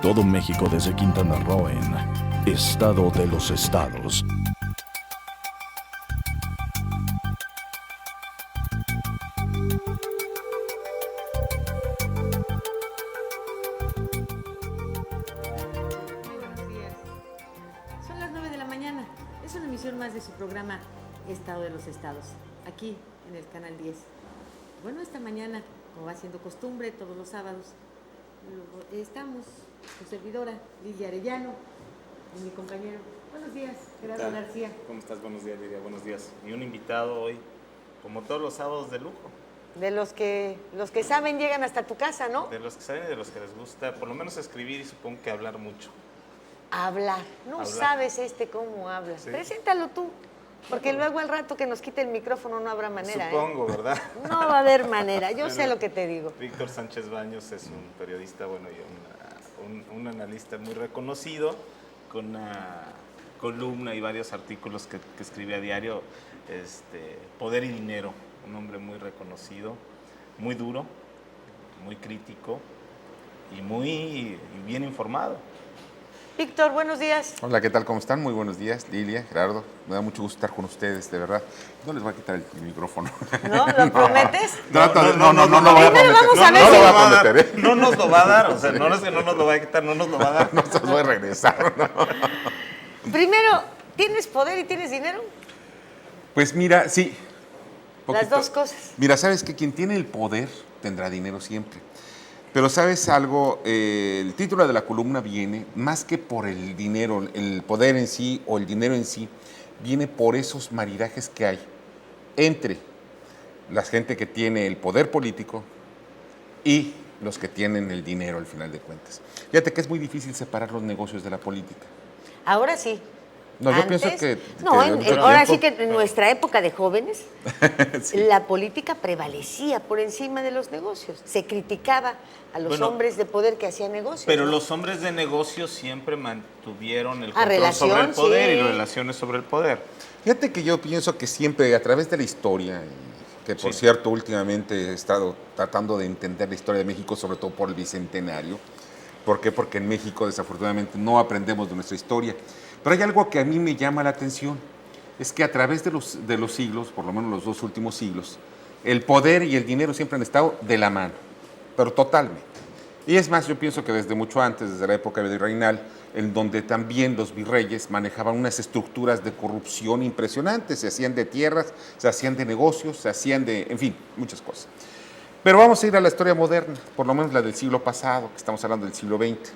Todo México desde Quintana Roo en Estado de los Estados. Son las 9 de la mañana. Es una emisión más de su programa Estado de los Estados, aquí en el Canal 10. Bueno, esta mañana, como va siendo costumbre, todos los sábados, estamos, su servidora, Lilia Arellano, y mi compañero. Buenos días, Gerardo García. ¿Cómo estás? Buenos días, Lilia. Buenos días. Y un invitado hoy, como todos los sábados, de lujo. De los que saben llegan hasta tu casa, ¿no? De los que saben y de los que les gusta, por lo menos escribir y supongo que hablar mucho. Hablar. No sabes cómo habla. Sí. Preséntalo tú. Porque luego al rato que nos quite el micrófono no habrá manera. Supongo, ¿verdad? No va a haber manera, yo sé lo que te digo. Víctor Sánchez Baños es un periodista, bueno, y un analista muy reconocido, con una columna y varios artículos que escribe a diario, Poder y Dinero, un hombre muy reconocido, muy duro, muy crítico y muy bien informado. Víctor, buenos días. Hola, ¿qué tal? ¿Cómo están? Muy buenos días, Lilia, Gerardo. Me da mucho gusto estar con ustedes, de verdad. No les voy a quitar el micrófono. ¿No? ¿Lo prometes? No lo voy a prometer. Vamos a ver no lo voy a prometer, No nos lo va a dar, o sea, no es que no nos lo vaya a quitar, no nos lo va a dar. No se los voy a regresar. Primero, ¿tienes poder y tienes dinero? Pues mira, sí. Las dos cosas. Mira, sabes que quien tiene el poder tendrá dinero siempre. Pero ¿sabes algo? El título de la columna viene, más que por el dinero, el poder en sí o el dinero en sí, viene por esos maridajes que hay entre la gente que tiene el poder político y los que tienen el dinero al final de cuentas. Fíjate que es muy difícil separar los negocios de la política. Ahora sí. No, yo pienso que... Ahora sí que en nuestra época de jóvenes, sí, la política prevalecía por encima de los negocios. Se criticaba a los hombres de poder que hacían negocios. Pero ¿no? los hombres de negocios siempre mantuvieron el control sobre el poder, sí, y las relaciones sobre el poder. Fíjate que yo pienso que siempre, a través de la historia, que por cierto últimamente he estado tratando de entender la historia de México, sobre todo por el Bicentenario. ¿Por qué? Porque en México desafortunadamente no aprendemos de nuestra historia. Pero hay algo que a mí me llama la atención, es que a través de los siglos, por lo menos los dos últimos siglos, el poder y el dinero siempre han estado de la mano, pero totalmente. Y es más, yo pienso que desde mucho antes, desde la época virreinal, en donde también los virreyes manejaban unas estructuras de corrupción impresionantes, se hacían de tierras, se hacían de negocios, se hacían de, en fin, muchas cosas. Pero vamos a ir a la historia moderna, por lo menos la del siglo pasado, que estamos hablando del siglo XX.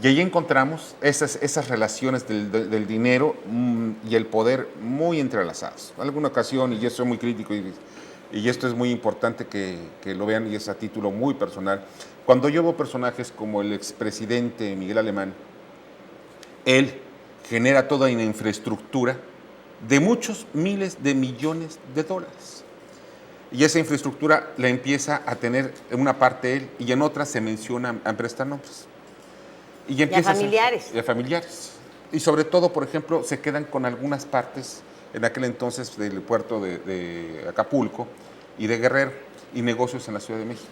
Y ahí encontramos esas relaciones del dinero y el poder muy entrelazados. En alguna ocasión, y yo soy muy crítico, y esto es muy importante que lo vean, y es a título muy personal, cuando yo veo personajes como el expresidente Miguel Alemán, él genera toda una infraestructura de muchos miles de millones de dólares. Y esa infraestructura la empieza a tener en una parte él, y en otra se menciona a prestar nombres. Y a familiares. Y a familiares. Y sobre todo, por ejemplo, se quedan con algunas partes, en aquel entonces, del puerto de Acapulco y de Guerrero, y negocios en la Ciudad de México.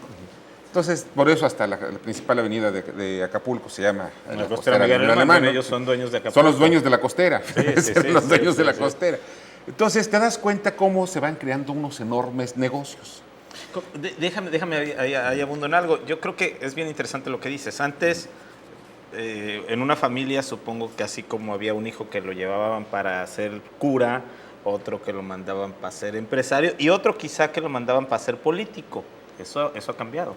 Entonces, por eso hasta la principal avenida de Acapulco se llama la costera Miguel Alemán. Ellos son dueños de Acapulco. Son los dueños de la costera. Sí, los dueños de la costera. Entonces, te das cuenta cómo se van creando unos enormes negocios. Déjame ahí abundo en algo. Yo creo que es bien interesante lo que dices. Antes, en una familia, supongo que así como había un hijo que lo llevaban para ser cura, otro que lo mandaban para ser empresario y otro quizá que lo mandaban para ser político. Eso ha cambiado.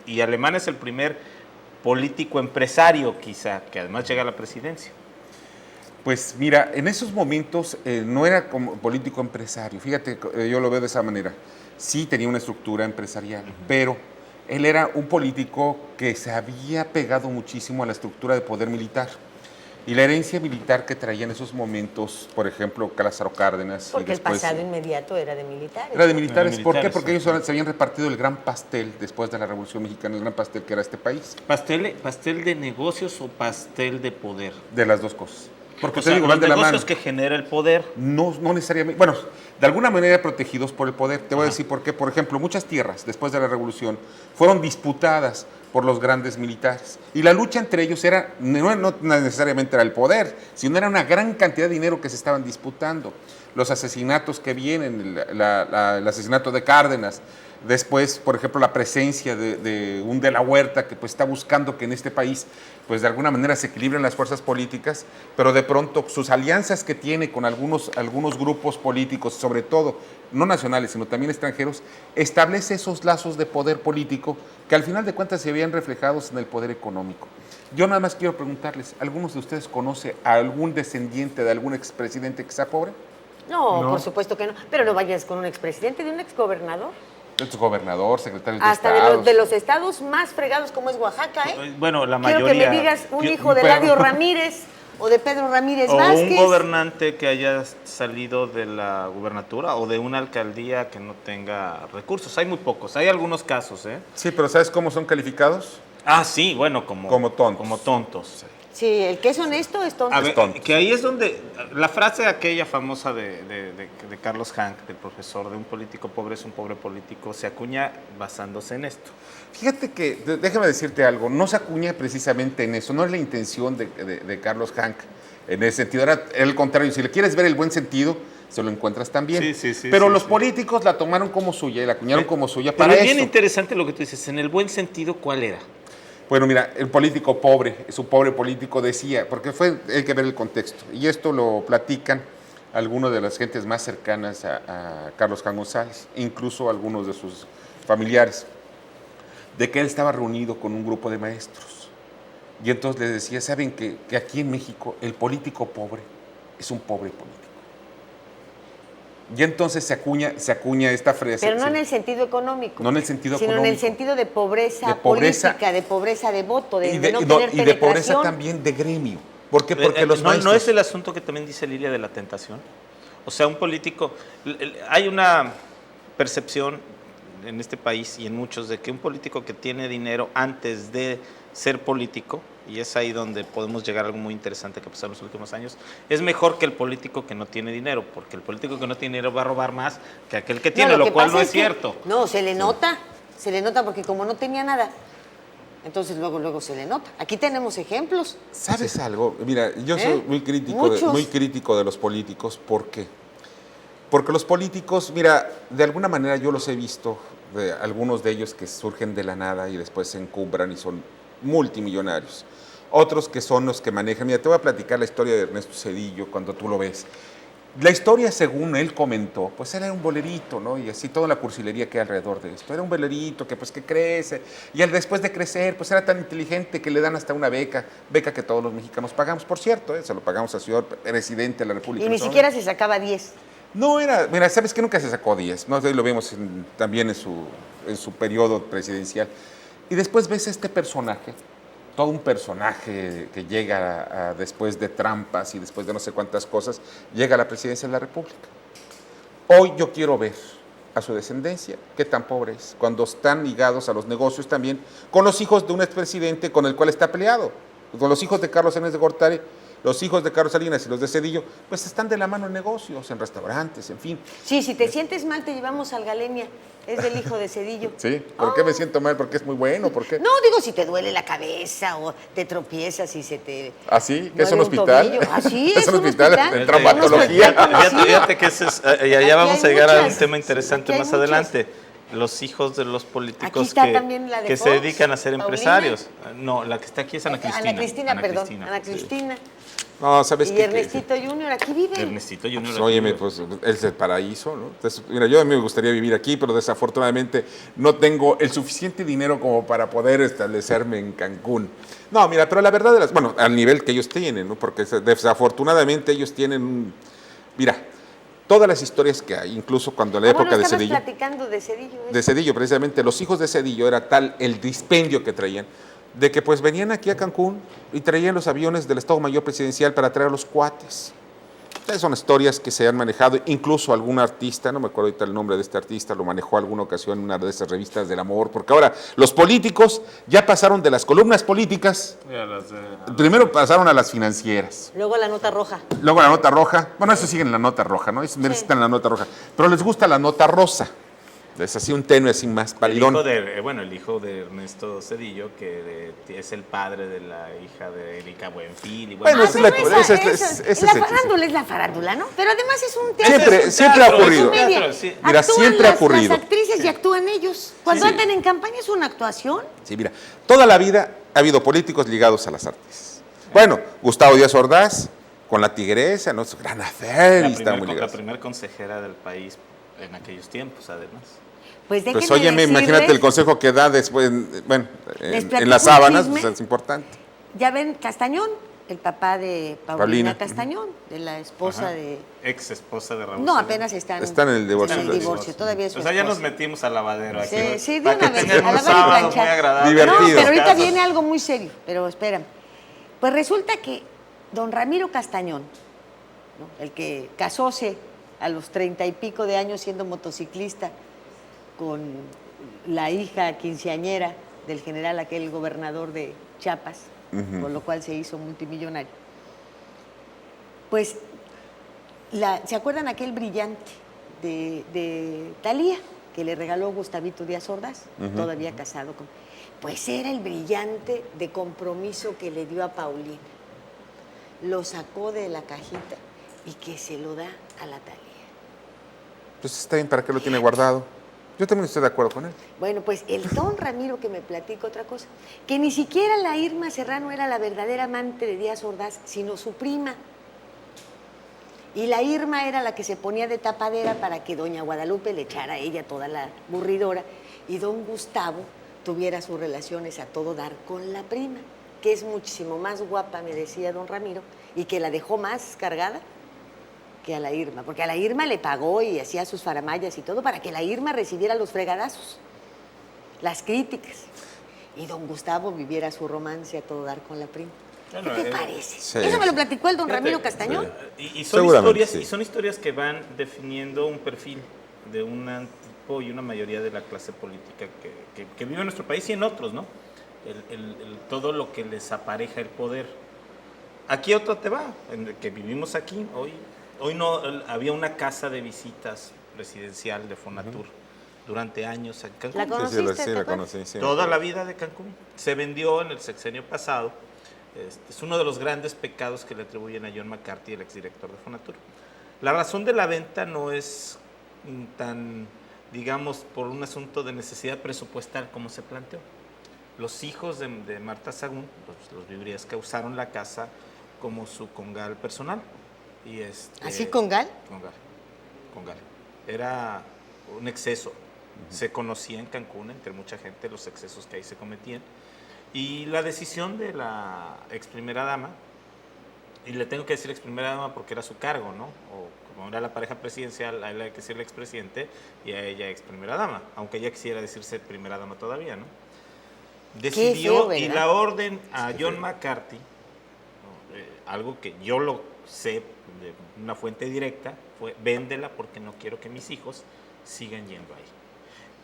Y Alemán es el primer político empresario quizá, que además llega a la presidencia. Pues mira, en esos momentos no era como político empresario. Fíjate, yo lo veo de esa manera. Sí tenía una estructura empresarial, pero él era un político que se había pegado muchísimo a la estructura de poder militar. Y la herencia militar que traía en esos momentos, por ejemplo, Lázaro Cárdenas. Porque el pasado inmediato era de militares. Era de militares. ¿Por qué? Porque ellos se habían repartido el gran pastel después de la Revolución Mexicana, el gran pastel que era este país. ¿Pastel de negocios o pastel de poder? De las dos cosas. Porque los negocios que genera el poder. No necesariamente. Bueno, de alguna manera protegidos por el poder. Te voy a decir por qué. Por ejemplo, muchas tierras, después de la Revolución, fueron disputadas por los grandes militares. Y la lucha entre ellos era, no necesariamente era el poder, sino era una gran cantidad de dinero que se estaban disputando. Los asesinatos que vienen, el asesinato de Cárdenas, después, por ejemplo, la presencia de un de la Huerta que pues está buscando que en este país pues de alguna manera se equilibren las fuerzas políticas, pero de pronto sus alianzas que tiene con algunos grupos políticos, sobre todo no nacionales, sino también extranjeros, establece esos lazos de poder político que al final de cuentas se veían reflejados en el poder económico. Yo nada más quiero preguntarles, ¿algunos de ustedes conoce a algún descendiente de algún expresidente que sea pobre? No, por supuesto que no. Pero no vayas con un expresidente, de un exgobernador. Gobernador, secretario de Hasta Estado. de los estados más fregados como es Oaxaca, ¿eh? Bueno, la Quiero mayoría. que me digas un hijo de Eladio Ramírez o de Pedro Ramírez O Vázquez. un gobernante que haya salido de la gubernatura o de una alcaldía que no tenga recursos. Hay muy pocos, hay algunos casos, ¿eh? Sí, pero ¿sabes cómo son calificados? Ah, sí, bueno, Como tontos. Como tontos. Sí, el que es honesto es tonto. A ver, tontos. que ahí es donde la frase aquella famosa de Carlos Hank, del profesor, de un político pobre es un pobre político, se acuña basándose en esto. Fíjate que, déjame decirte algo, no se acuña precisamente en eso, no es la intención de Carlos Hank en ese sentido, era el contrario, si le quieres ver el buen sentido, se lo encuentras también. Sí, pero sí, los sí. políticos la tomaron como suya y la acuñaron como suya Pero para es bien eso. interesante lo que tú dices, en el buen sentido, ¿cuál era? Bueno, mira, el político pobre, su pobre político decía, porque hay que ver el contexto, y esto lo platican algunos de las gentes más cercanas a Carlos Jan González, incluso algunos de sus familiares, de que él estaba reunido con un grupo de maestros. Y entonces les decía, ¿saben que aquí en México el político pobre es un pobre político? Y entonces se acuña esta frase. Pero no en el sentido económico. No en el sentido sino económico. en el sentido de pobreza, De pobreza. política, de pobreza de voto, de no y tener de penetración. pobreza también de gremio. ¿Por qué? Porque los maestros... ¿No es el asunto que también dice Lilia de la tentación? O sea, un político... Hay una percepción en este país y en muchos de que un político que tiene dinero antes de ser político, y es ahí donde podemos llegar a algo muy interesante que pasó en los últimos años, es mejor que el político que no tiene dinero, porque el político que no tiene dinero va a robar más que aquel que tiene, lo cual no es cierto. No, se le nota porque como no tenía nada, entonces luego se le nota. Aquí tenemos ejemplos. ¿Sabes algo? Mira, yo soy muy crítico de los políticos. ¿Por qué? Porque los políticos, mira, de alguna manera yo los he visto, de algunos de ellos que surgen de la nada y después se encumbran y son multimillonarios. Otros que son los que manejan. Mira, te voy a platicar la historia de Ernesto Zedillo cuando tú lo ves. La historia, según él comentó, pues era un bolerito, ¿no? Y así toda la cursilería que hay alrededor de esto. Era un bolerito que crece. Y él después de crecer, pues era tan inteligente que le dan hasta una beca que todos los mexicanos pagamos. Por cierto, se lo pagamos al señor presidente de la República. Y ni siquiera se sacaba 10. No era, mira, ¿sabes qué? Nunca se sacó 10, ¿no? Ahí lo vemos también en su periodo presidencial. Y después ves este personaje, todo un personaje que llega después de trampas y después de no sé cuántas cosas, llega a la presidencia de la República. Hoy yo quiero ver a su descendencia, qué tan pobre es, cuando están ligados a los negocios también, con los hijos de un expresidente con el cual está peleado, con los hijos de Carlos Salinas de Gortari. Los hijos de Carlos Salinas y los de Zedillo, pues están de la mano en negocios, en restaurantes, en fin. Sí, si te sientes mal, te llevamos al Galenia. Es del hijo de Zedillo. ¿Sí? ¿Por qué me siento mal? ¿Porque es muy bueno? ¿Por qué? No, digo, si te duele la cabeza o te tropiezas y se te... ¿Ah, sí? ¿Que es duele un hospital? tobillo. Ah, sí, ¿Es un hospital en traumatología? Fíjate que ya vamos a llegar a un tema interesante aquí hay más adelante. Los hijos de los políticos Aquí está también la de que Fox, se dedican a ser Paulina. empresarios. No, la que está aquí es Ana Cristina. Ana Cristina, perdón. Ana Sí. Cristina. No, ¿sabes Y qué? Ernestito Junior, aquí vive. Ernestito Junior. Pues, óyeme, pues es el paraíso, ¿no? Entonces, mira, yo a mí me gustaría vivir aquí, pero desafortunadamente no tengo el suficiente dinero como para poder establecerme en Cancún. No, mira, pero la verdad bueno, al nivel que ellos tienen, ¿no? Porque desafortunadamente ellos tienen mira, todas las historias que hay, incluso cuando en la época de Zedillo. Platicando de Zedillo. De Zedillo, precisamente, los hijos de Zedillo era tal el dispendio que traían, de que pues venían aquí a Cancún y traían los aviones del Estado Mayor Presidencial para traer a los cuates. Son historias que se han manejado, incluso algún artista, no me acuerdo ahorita el nombre de este artista, lo manejó alguna ocasión en una de esas revistas del amor, porque ahora los políticos ya pasaron de las columnas políticas, primero pasaron a las financieras. Luego la nota roja. Luego la nota roja, bueno, eso sigue en la nota roja, ¿no? Eso necesitan la nota roja, pero les gusta la nota rosa. Es así un tenue, así más palidón. El hijo de Ernesto Zedillo, que es el padre de la hija de Erika Buenfil. Y Bueno, La farándula es la farándula, ¿no? Pero además es un teatro. Siempre ha ocurrido. Mira, siempre ha Las ocurrido. actrices y actúan ellos. Cuando andan en campaña es una actuación. Sí, mira, toda la vida ha habido políticos ligados a las artes. Bueno, Gustavo Díaz Ordaz, con la Tigresa, ¿no? Su gran afer, la primera consejera del país en aquellos tiempos, además. Pues óyeme, imagínate el consejo que da después, bueno, en las sábanas, pues es importante. Ya ven, Castañón, el papá de Paulina Castañón, de la esposa de... Ex esposa de Raúl. No, apenas están en el divorcio. Todavía es su O sea, ya nos esposa. metimos al lavadero aquí. Sí, de para una que vez, tengan a un lavar y sábado planchar. muy agradable. Divertido. No, pero ahorita Casos. viene algo muy serio, pero espérame. Pues resulta que don Ramiro Castañón, ¿no? El que casóse a los 30 y pico de años siendo motociclista con la hija quinceañera del general, aquel gobernador de Chiapas, por lo cual se hizo multimillonario. Pues, ¿se acuerdan aquel brillante de Thalía que le regaló Gustavito Díaz Ordaz? Todavía casado con... Pues era el brillante de compromiso que le dio a Paulina. Lo sacó de la cajita y que se lo da a la Thalía. Pues está bien, ¿para qué lo tiene guardado? Yo también estoy de acuerdo con él. Bueno, pues el don Ramiro que me platica otra cosa, que ni siquiera la Irma Serrano era la verdadera amante de Díaz Ordaz, sino su prima. Y la Irma era la que se ponía de tapadera para que doña Guadalupe le echara a ella toda la burridora y don Gustavo tuviera sus relaciones a todo dar con la prima, que es muchísimo más guapa, me decía don Ramiro, y que la dejó más cargada que a la Irma, porque a la Irma le pagó y hacía sus faramayas y todo para que la Irma recibiera los fregadazos, las críticas, y don Gustavo viviera su romance a todo dar con la prima. Bueno, ¿Qué te parece? sí. Eso me lo platicó el don Ramiro Castañón. Y son historias que van definiendo un perfil de un tipo y una mayoría de la clase política que vive en nuestro país y en otros, ¿no? Todo lo que les apareja el poder. Aquí otro te va, en el que vivimos aquí hoy no había una casa de visitas presidencial de Fonatur durante años en Cancún. ¿La conociste? Sí, la conocí. Sí. Toda la vida de Cancún. Se vendió en el sexenio pasado. Es uno de los grandes pecados que le atribuyen a John McCarthy, el exdirector de Fonatur. La razón de la venta no es tan, digamos, por un asunto de necesidad presupuestal como se planteó. Los hijos de Marta Sagún, los Vibriesca, usaron la casa como su congal personal. Y ¿Así congal? Congal. Era un exceso. Se conocía en Cancún, entre mucha gente, los excesos que ahí se cometían. Y la decisión de la ex primera dama, y le tengo que decir ex primera dama porque era su cargo, ¿no? O como era la pareja presidencial, a él hay que decirle ex presidente y a ella ex primera dama, aunque ella quisiera decirse primera dama todavía, ¿no? Decidió y la orden a John McCarthy, algo que yo lo sé de una fuente directa, fue véndela porque no quiero que mis hijos sigan yendo ahí.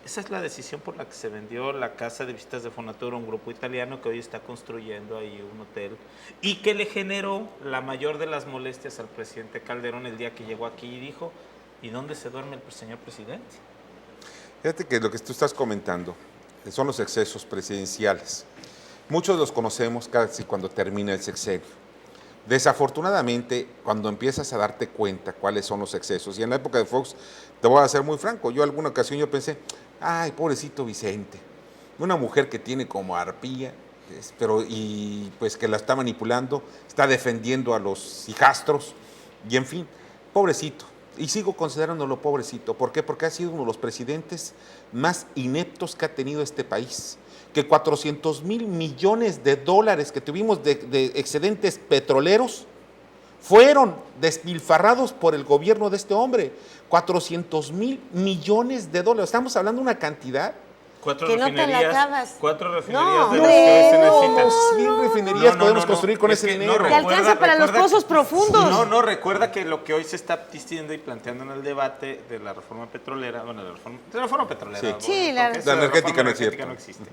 Esa es la decisión por la que se vendió la casa de visitas de Fonatur a un grupo italiano que hoy está construyendo ahí un hotel y que le generó la mayor de las molestias al presidente Calderón el día que llegó aquí y dijo, ¿y dónde se duerme el señor presidente? Fíjate que lo que tú estás comentando son los excesos presidenciales. Muchos los conocemos casi cuando termina el sexenio. Desafortunadamente, cuando empiezas a darte cuenta cuáles son los excesos, y en la época de Fox, te voy a ser muy franco, yo alguna ocasión pensé, ay, pobrecito Vicente, una mujer que tiene como arpía, y pues que la está manipulando, está defendiendo a los hijastros, y en fin, pobrecito. Y sigo considerándolo pobrecito. ¿Por qué? Porque ha sido uno de los presidentes más ineptos que ha tenido este país. Que 400,000 millones de dólares que tuvimos de excedentes petroleros fueron despilfarrados por el gobierno de este hombre. 400,000 millones de dólares. Estamos hablando de una cantidad Que no te la acabas. 4 refinerías No, de las que hoy se necesitan. 100 refinerías podemos construir con Es ese que dinero. Te alcanza para los pozos profundos. No, recuerda que lo que hoy se está diciendo y planteando en el debate de la reforma petrolera, bueno, de la reforma petrolera. Sí, porque eso la de energética reforma no es cierto. no existe.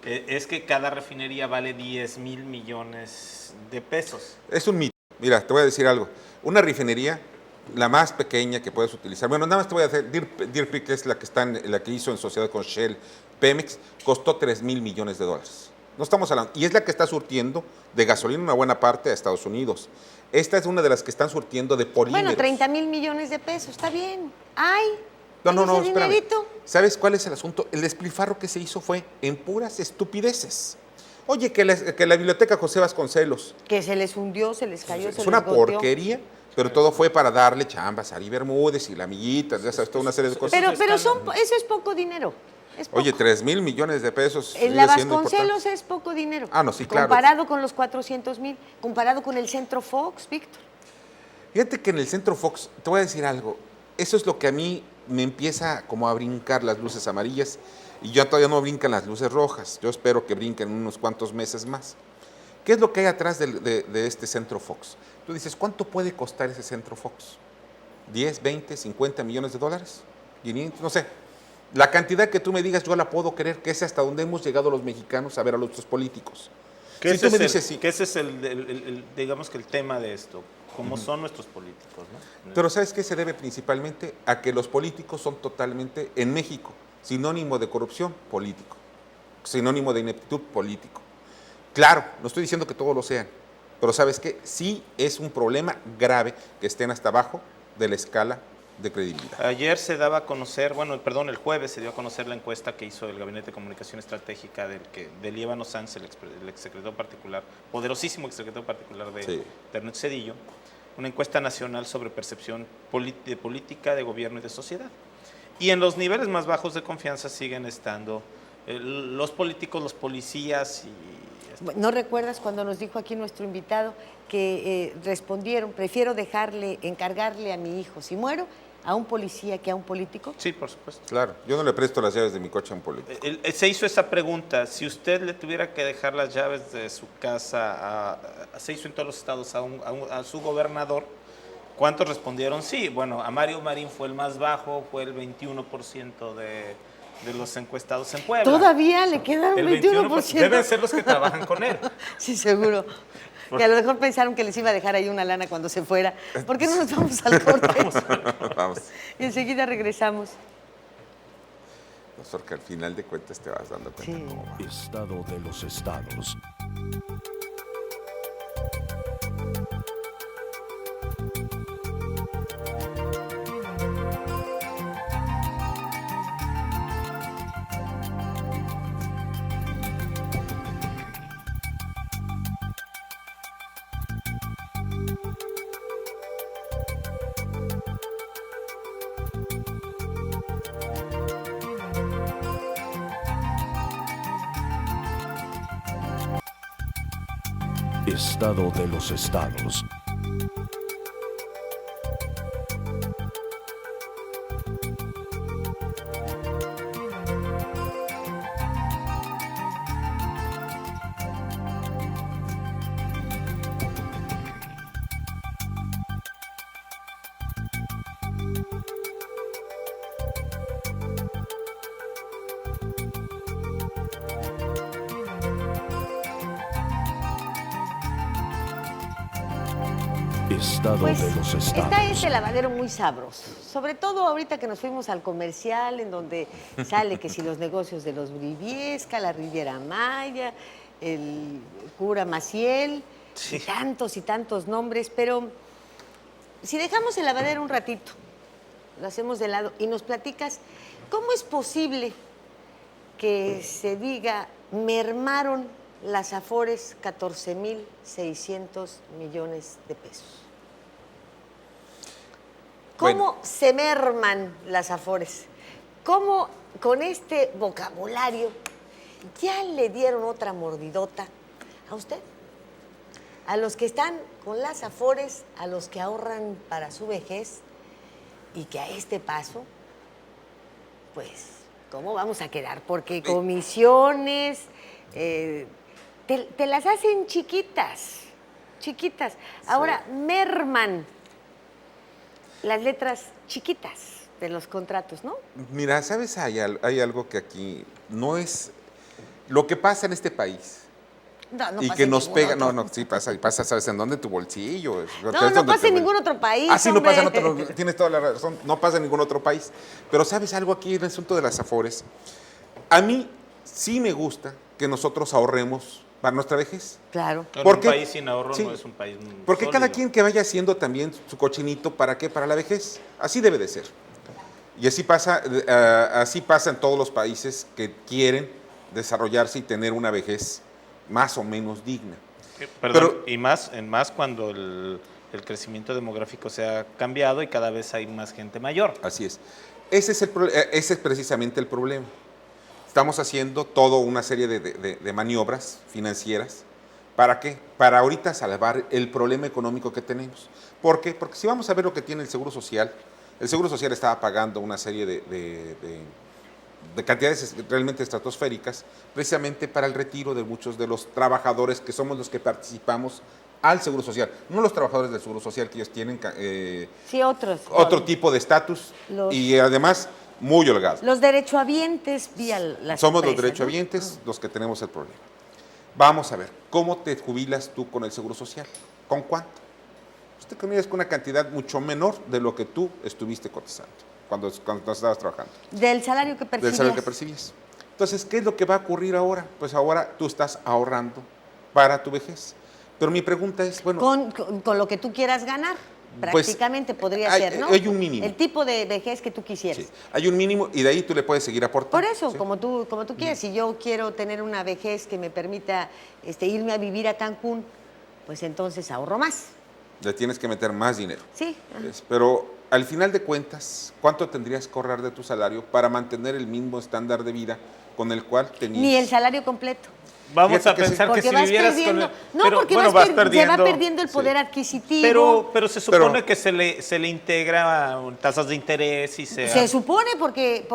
Es que cada refinería vale 10,000 millones de pesos. Es un mito. Mira, te voy a decir algo. Una refinería, la más pequeña que puedes utilizar, bueno, nada más te voy a hacer, Deer Park, que es la que hizo en sociedad con Shell, Pemex, costó $3,000 millones. No estamos hablando, y es la que está surtiendo de gasolina una buena parte a Estados Unidos. Esta es una de las que están surtiendo de polímeros. Bueno, 30,000 millones de pesos, está bien. ¡Ay! No, ese espérame. dinerito. ¿Sabes cuál es el asunto? El despilfarro que se hizo fue en puras estupideces. Oye, que la biblioteca José Vasconcelos Que se les hundió, se les cayó, se es les una goteó. porquería, pero todo fue para darle chambas a Ari Bermúdez y la amiguita, ya sabes, toda una serie de cosas. Pero eso es poco dinero. Es poco. Oye, $3,000 millones de pesos. En sigue la siendo Vasconcelos importante. es poco dinero. Ah, no, sí, claro. Comparado con los 400,000, comparado con el Centro Fox, Víctor. Fíjate que en el Centro Fox, te voy a decir algo, eso es lo que a mí me empieza como a brincar las luces amarillas y ya todavía no brincan las luces rojas. Yo espero que brinquen unos cuantos meses más. ¿Qué es lo que hay atrás de este Centro Fox? Tú dices, ¿cuánto puede costar ese Centro Fox? ¿10, 20, 50 millones de dólares? ¿500? No sé. La cantidad que tú me digas, yo la puedo creer, que es hasta donde hemos llegado los mexicanos a ver a nuestros políticos. Que Si tú me dices, sí. que ese es digamos que el tema de esto, cómo son nuestros políticos, ¿no? Pero ¿sabes qué se debe principalmente? A que los políticos son totalmente, en México, sinónimo de corrupción, político. Sinónimo de ineptitud, político. Claro, no estoy diciendo que todos lo sean, pero ¿sabes qué? Sí es un problema grave que estén hasta abajo de la escala de credibilidad. Ayer se daba a conocer, el jueves se dio a conocer la encuesta que hizo el Gabinete de Comunicación Estratégica de Líbano Sanz, el exsecretario particular, poderosísimo exsecretario particular de Ernesto Zedillo, una encuesta nacional sobre percepción de política, de gobierno y de sociedad. Y en los niveles más bajos de confianza siguen estando los políticos, los policías y... ¿No recuerdas cuando nos dijo aquí nuestro invitado que respondieron, prefiero encargarle a mi hijo, si muero, a un policía que a un político? Sí, por supuesto. Claro, yo no le presto las llaves de mi coche a un político. Se hizo esa pregunta, si usted le tuviera que dejar las llaves de su casa, se hizo en todos los estados, a su gobernador, ¿cuántos respondieron sí? Bueno, a Mario Marín fue el más bajo, fue el 21% de los encuestados en Puebla. Todavía le quedaron El 21%. Deben ser los que trabajan con él. Sí, seguro. Que a lo mejor pensaron que les iba a dejar ahí una lana cuando se fuera. ¿Por qué no nos vamos al corte? Vamos. Y enseguida regresamos. Porque al final de cuentas te vas dando cuenta Sí. cómo va. Estado de los estados. Estado de los estados. Estado Pues de los estados. está este lavadero muy sabroso, sobre todo ahorita que nos fuimos al comercial, en donde sale que si los negocios de los Briviesca, la Riviera Maya, el cura Maciel, Sí. y tantos nombres, pero si dejamos el lavadero un ratito, lo hacemos de lado y nos platicas, ¿cómo es posible que se diga mermaron las Afores 14,600 millones de pesos? ¿Cómo Bueno. se merman las Afores? ¿Cómo con este vocabulario ya le dieron otra mordidota a usted? A los que están con las Afores, a los que ahorran para su vejez y que a este paso, pues ¿cómo vamos a quedar? Porque comisiones, te las hacen chiquitas. Ahora, merman las letras chiquitas de los contratos, ¿no? Mira, ¿sabes? Hay algo que aquí no es lo que pasa en este país. No Y pasa que en nos ningún pega, otro. no, sí pasa, ¿sabes en dónde? En tu bolsillo. No pasa en ningún otro país. Ah, sí, no pasa en hombre. otro, tienes toda la razón, no pasa en ningún otro país. Pero ¿sabes algo aquí en el asunto de las Afores? A mí sí me gusta que nosotros ahorremos para nuestra vejez. Claro. En ¿Por un qué? país sin ahorro Sí. no es un país Porque cada sólido. quien que vaya haciendo también su cochinito, ¿para qué? Para la vejez. Así debe de ser. Y así pasa en todos los países que quieren desarrollarse y tener una vejez más o menos digna. Perdón, y más cuando el crecimiento demográfico se ha cambiado y cada vez hay más gente mayor. Así es. Ese es precisamente el problema. Estamos haciendo toda una serie de maniobras financieras. ¿Para qué? Para ahorita salvar el problema económico que tenemos. ¿Por qué? Porque si vamos a ver lo que tiene el Seguro Social estaba pagando una serie de cantidades realmente estratosféricas, precisamente para el retiro de muchos de los trabajadores que somos los que participamos al Seguro Social. No los trabajadores del Seguro Social, que ellos tienen Sí, otros. otro tipo de estatus y además muy holgados. Los derechohabientes vía las Somos los empresas, derechohabientes los que tenemos el problema. Vamos a ver, ¿cómo te jubilas tú con el Seguro Social? ¿Con cuánto? Pues te jubilas con una cantidad mucho menor de lo que tú estuviste cotizando cuando estabas trabajando. ¿no? Del salario que percibías. Del salario que percibías. Entonces, ¿qué es lo que va a ocurrir ahora? Pues ahora tú estás ahorrando para tu vejez. Pero mi pregunta es, bueno... Con lo que tú quieras ganar, pues, prácticamente podría hay, ser, ¿no? Hay un mínimo. El tipo de vejez que tú quisieras. Sí, hay un mínimo y de ahí tú le puedes seguir aportando. Por eso, ¿sí? como tú quieras, si yo quiero tener una vejez que me permita irme a vivir a Cancún, pues entonces ahorro más. Le tienes que meter más dinero. Sí. Pero al final de cuentas, ¿cuánto tendrías que ahorrar de tu salario para mantener el mismo estándar de vida con el cual tenías? Ni el salario completo. Vamos Fíjate a que pensar que Porque si vas vivieras perdiendo. con No, pero, porque bueno, se va perdiendo. perdiendo el poder adquisitivo. Pero se supone que se le integra tasas de interés y Se supone porque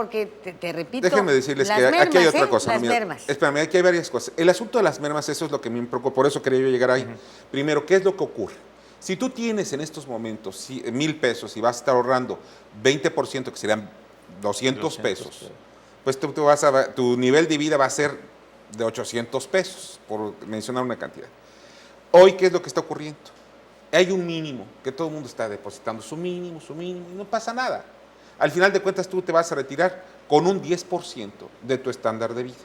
te repito. Déjenme decirles las que mermas, aquí hay otra cosa. Las Mira, mermas. espérame, aquí hay varias cosas. El asunto de las mermas, eso es lo que me preocupa, por eso quería yo llegar ahí. Primero, ¿qué es lo que ocurre? Si tú tienes en estos momentos 1,000 pesos y vas a estar ahorrando 20%, que serían 200 pesos, pues tu nivel de vida va a ser de 800 pesos, por mencionar una cantidad. Hoy, ¿qué es lo que está ocurriendo? Hay un mínimo, que todo el mundo está depositando su mínimo, y no pasa nada. Al final de cuentas, tú te vas a retirar con un 10% de tu estándar de vida.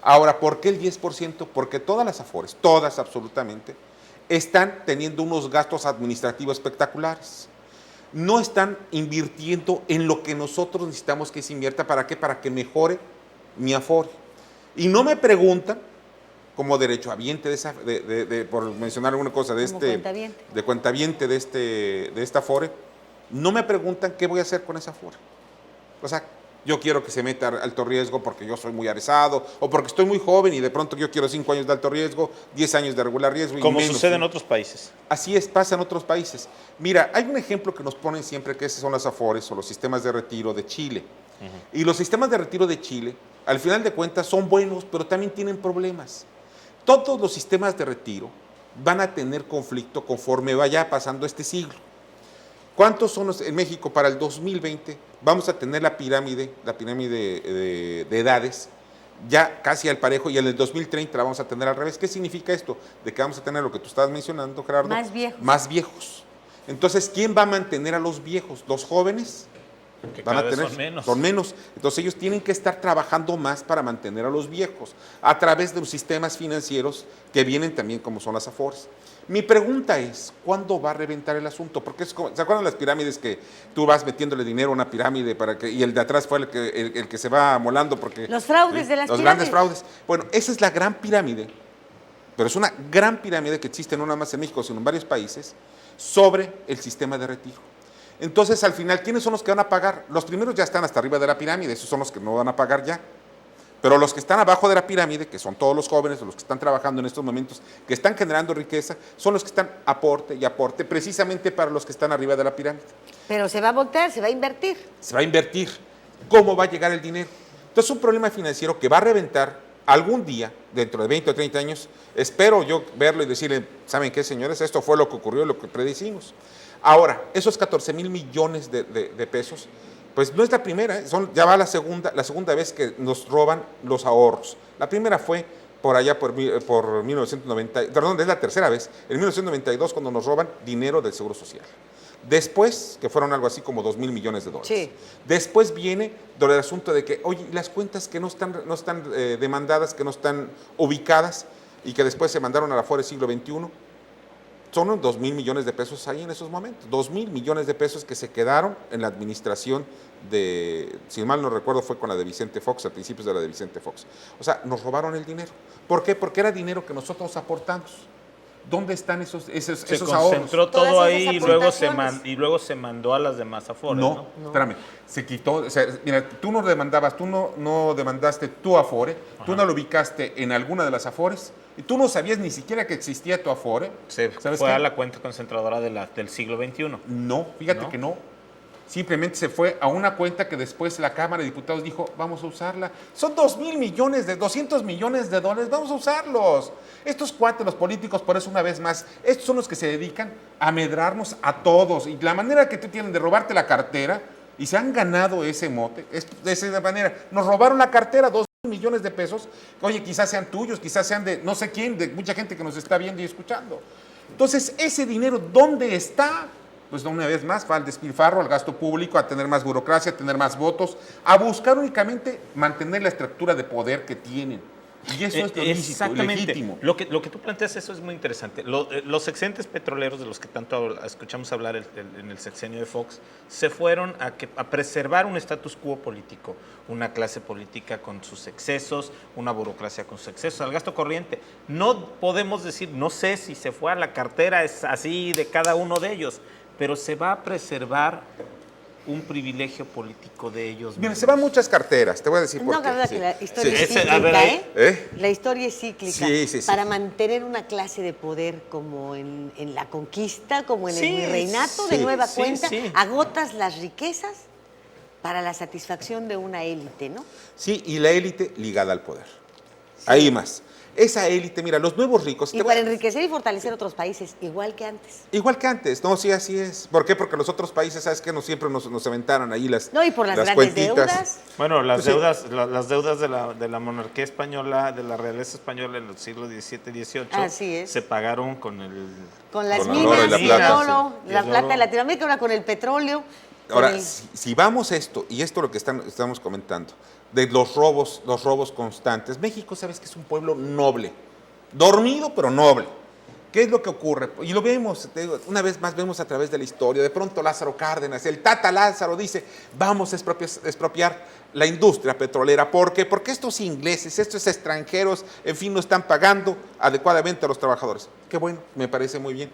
Ahora, ¿por qué el 10%? Porque todas las Afores, todas absolutamente, están teniendo unos gastos administrativos espectaculares. No están invirtiendo en lo que nosotros necesitamos que se invierta. ¿Para qué? Para que mejore mi Afore. Y no me preguntan, como derechohabiente, por mencionar alguna cosa, cuentaviente de esta Afore, no me preguntan qué voy a hacer con esa Afore. O sea, yo quiero que se meta alto riesgo porque yo soy muy avezado, o porque estoy muy joven y de pronto yo quiero 5 años de alto riesgo, 10 años de regular riesgo. Como menos, sucede en otros países. Así es, pasa en otros países. Mira, hay un ejemplo que nos ponen siempre, que esos son las Afores o los sistemas de retiro de Chile. Y los sistemas de retiro de Chile, al final de cuentas, son buenos, pero también tienen problemas. Todos los sistemas de retiro van a tener conflicto conforme vaya pasando este siglo. ¿Cuántos son en México para el 2020? Vamos a tener la pirámide de edades ya casi al parejo, y en el 2030 la vamos a tener al revés. ¿Qué significa esto? De que vamos a tener lo que tú estabas mencionando, Gerardo. Más viejos. Entonces, ¿quién va a mantener a los viejos? ¿Los jóvenes? Que Van cada a vez tener, son menos. Entonces ellos tienen que estar trabajando más para mantener a los viejos a través de los sistemas financieros que vienen también como son las Afores. Mi pregunta es, ¿cuándo va a reventar el asunto? Porque ¿se acuerdan las pirámides que tú vas metiéndole dinero a una pirámide y el de atrás fue el que se va amolando? Porque los fraudes de las los pirámides. Grandes fraudes. Bueno, esa es la gran pirámide, pero es una gran pirámide que existe no nada más en México, sino en varios países, sobre el sistema de retiro. Entonces, al final, ¿quiénes son los que van a pagar? Los primeros ya están hasta arriba de la pirámide, esos son los que no van a pagar ya. Pero los que están abajo de la pirámide, que son todos los jóvenes, los que están trabajando en estos momentos, que están generando riqueza, son los que están aporte y aporte, precisamente para los que están arriba de la pirámide. Pero se va a voltear, se va a invertir. Se va a invertir. ¿Cómo va a llegar el dinero? Entonces, un problema financiero que va a reventar algún día, dentro de 20 o 30 años, espero yo verlo y decirle, ¿saben qué, señores? Esto fue lo que ocurrió, lo que predecimos. Ahora, esos 14,000 millones de pesos, pues no es la primera, ya va la segunda vez que nos roban los ahorros. La primera fue por allá por 1990, perdón, es la tercera vez, en 1992 cuando nos roban dinero del Seguro Social. Después, que fueron algo así como 2,000 millones de dólares. Sí. Después viene el asunto de que, oye, las cuentas que no están demandadas, que no están ubicadas y que después se mandaron a la Afore siglo XXI, son 2,000 millones de pesos ahí en esos momentos. 2,000 millones de pesos que se quedaron en la administración de, si mal no recuerdo, fue con la de Vicente Fox, a principios de la de Vicente Fox. O sea, nos robaron el dinero. ¿Por qué? Porque era dinero que nosotros aportamos. ¿Dónde están esos ahorros? Se concentró todo Todas ahí esas y luego se mandó a las demás Afores, ¿no? Espérame, se quitó, o sea, mira, tú no demandaste tu Afore, tú no lo ubicaste en alguna de las Afores, y tú no sabías ni siquiera que existía tu Afore. Se fue a la cuenta concentradora del siglo XXI. No, fíjate que no. Simplemente se fue a una cuenta que después la Cámara de Diputados dijo, vamos a usarla. Son 2,000 millones, 200 millones de dólares, vamos a usarlos. Estos cuates, los políticos, por eso una vez más, estos son los que se dedican a amedrarnos a todos. Y la manera que tú tienen de robarte la cartera, y se han ganado ese mote, es de esa manera. Nos robaron la cartera, 2 millones de pesos, que oye, quizás sean tuyos, quizás sean de no sé quién, de mucha gente que nos está viendo y escuchando. Entonces, ese dinero, ¿dónde está? Pues una vez más va al despilfarro, al gasto público, a tener más burocracia, a tener más votos, a buscar únicamente mantener la estructura de poder que tienen. Y eso es lo lícito, legítimo. Lo que tú planteas, eso es muy interesante. Los excedentes petroleros de los que tanto escuchamos hablar en el sexenio de Fox se fueron a preservar un status quo político, una clase política con sus excesos, una burocracia con sus excesos, al gasto corriente. No podemos decir, no sé si se fue a la cartera es así de cada uno de ellos, pero se va a preservar un privilegio político de ellos. Mira, se van muchas carteras, te voy a decir por qué. No, Sí. que la historia es Sí. cíclica, ¿Eh? La historia es cíclica. Sí. Para mantener una clase de poder como en la conquista, como en el Sí, virreinato, sí, de nueva sí, cuenta, sí. agotas las riquezas para la satisfacción de una élite, ¿no? Sí, y la élite ligada al poder. Ahí más. Esa élite, mira, los nuevos ricos... Y para enriquecer y fortalecer otros países, igual que antes. Igual que antes, no, sí, así es. ¿Por qué? Porque los otros países, ¿sabes qué? Siempre nos aventaron ahí las No, y por las grandes cuentitas. deudas. Bueno, las Pues deudas de la monarquía española, de la realeza española en los siglos XVII y XVIII, Así es. se pagaron con Con las Con el oro minas, y la el plata, oro, sí. la El plata oro. de Latinoamérica, ahora con el petróleo. Ahora, si vamos a esto, y esto es lo que estamos comentando, de los robos constantes, México, sabes que es un pueblo noble, dormido pero noble. ¿Qué es lo que ocurre? Y lo vemos, te digo, una vez más vemos a través de la historia, de pronto Lázaro Cárdenas, el Tata Lázaro dice, vamos a expropiar la industria petrolera. ¿Por qué? Porque estos ingleses, estos extranjeros, en fin, no están pagando adecuadamente a los trabajadores. Qué bueno, me parece muy bien.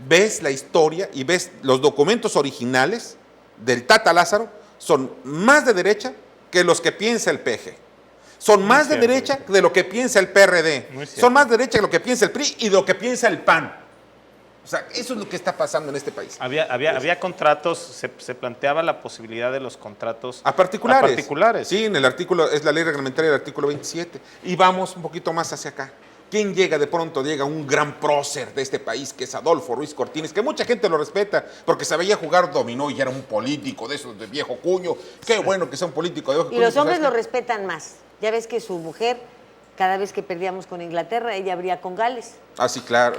Ves la historia y ves los documentos originales del Tata Lázaro, son más de derecha que los que piensa el PG. Son más de derecha de lo que piensa el PRD. Son más de derecha que lo que piensa el PRI y de lo que piensa el PAN. O sea, eso es lo que está pasando en este país. Había contratos, se planteaba la posibilidad de los contratos A particulares. A particulares. Sí, en el artículo, es la ley reglamentaria del artículo 27. Y vamos un poquito más hacia acá. ¿Quién llega de pronto? Llega un gran prócer de este país, que es Adolfo Ruiz Cortines, que mucha gente lo respeta, porque sabía jugar dominó y era un político de esos de viejo cuño. Qué bueno que sea un político de viejo Y cuño. los hombres ¿sabes lo qué? respetan más. Ya ves que su mujer, cada vez que perdíamos con Inglaterra, ella abría con Gales. Ah, sí, claro.